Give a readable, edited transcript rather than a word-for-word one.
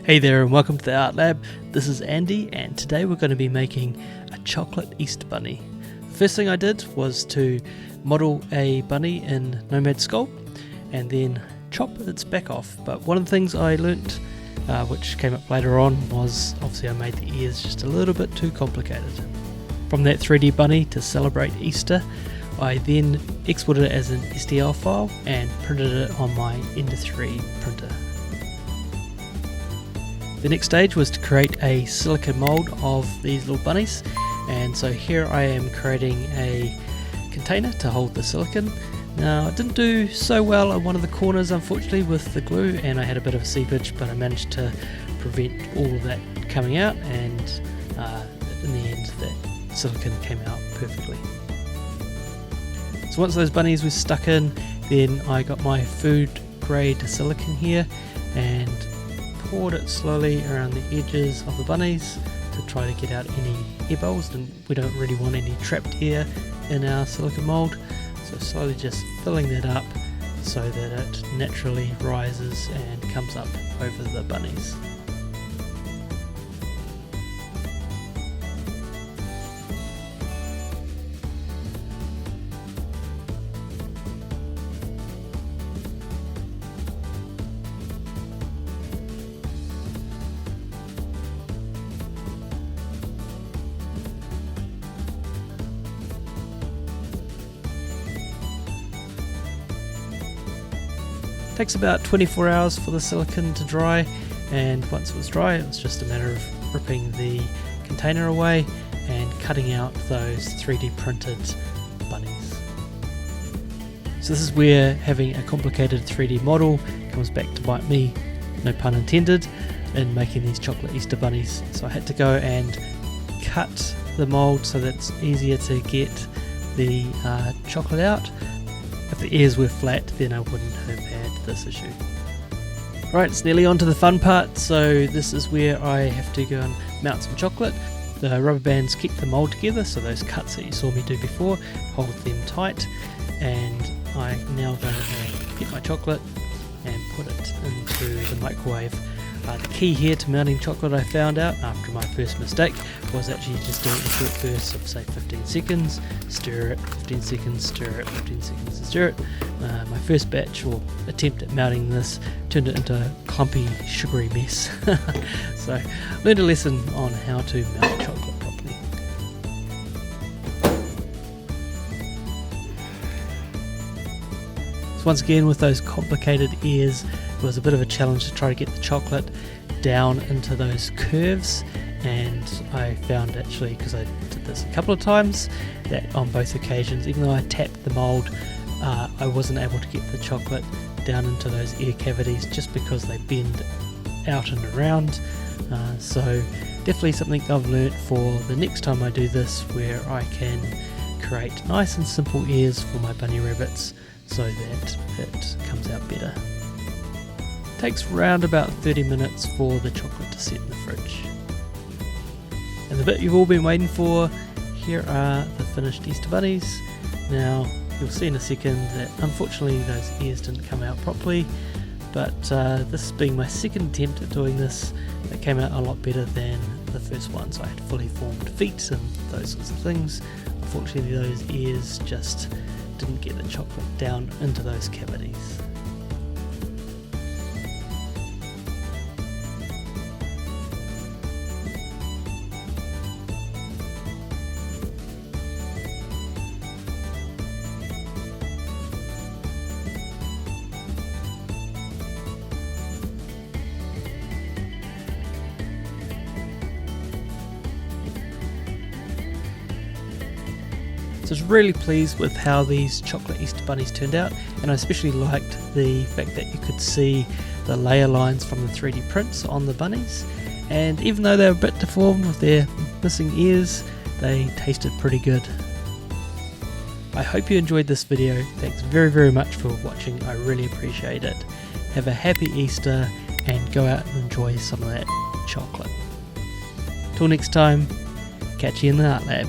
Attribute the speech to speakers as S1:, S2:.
S1: Hey there and welcome to the Art Lab. This is Andy and today we're going to be making a chocolate Easter bunny. The first thing I did was to model a bunny in Nomad Sculpt and then chop its back off. But one of the things I learnt, which came up later on, was obviously I made the ears just a little bit too complicated. From that 3D bunny to celebrate Easter, I then exported it as an STL file and printed it on my Ender 3 printer. The next stage was to create a silicone mold of these little bunnies, and so here I am creating a container to hold the silicone. Now I didn't do so well on one of the corners unfortunately with the glue, and I had a bit of seepage, but I managed to prevent all of that coming out, and in the end that silicone came out perfectly. So once those bunnies were stuck in, then I got my food grade silicone here and poured it slowly around the edges of the bunnies to try to get out any air bubbles, and we don't really want any trapped air in our silicone mold, so slowly just filling that up so that it naturally rises and comes up over the bunnies. Takes about 24 hours for the silicone to dry, and once it was dry it was just a matter of ripping the container away and cutting out those 3D printed bunnies. So this is where having a complicated 3D model comes back to bite me, no pun intended, in making these chocolate Easter bunnies. So I had to go and cut the mold so that it's easier to get the chocolate out. If the ears were flat, then I wouldn't have had this issue. Right, it's nearly on to the fun part, so this is where I have to go and mount some chocolate. The rubber bands keep the mold together, so those cuts that you saw me do before hold them tight, and I now go and get my chocolate and put it into the microwave. The key here to mounting chocolate, I found out after my first mistake, was actually just do it in short bursts of say 15 seconds, stir it, 15 seconds, stir it, 15 seconds, and stir it. My first batch or attempt at mounting this turned it into a clumpy, sugary mess. So I learned a lesson on how to mount chocolate properly. So once again, with those complicated ears, it was a bit of a challenge to try to get the chocolate down into those curves, and I found actually, because I did this a couple of times, that on both occasions, even though I tapped the mold, I wasn't able to get the chocolate down into those ear cavities just because they bend out and around. So definitely something I've learnt for the next time I do this, where I can create nice and simple ears for my bunny rabbits so that it comes out better. Takes around about 30 minutes for the chocolate to set in the fridge. And the bit you've all been waiting for, here are the finished Easter bunnies. Now you'll see in a second that unfortunately those ears didn't come out properly, but this being my second attempt at doing this, it came out a lot better than the first one. So I had fully formed feet and those sorts of things. Unfortunately those ears just didn't get the chocolate down into those cavities. So I was really pleased with how these chocolate Easter bunnies turned out, and I especially liked the fact that you could see the layer lines from the 3D prints on the bunnies, and even though they were a bit deformed with their missing ears, they tasted pretty good. I hope you enjoyed this video. Thanks very much for watching, I really appreciate it. Have a happy Easter and go out and enjoy some of that chocolate. Till next time, catch you in the Art Lab.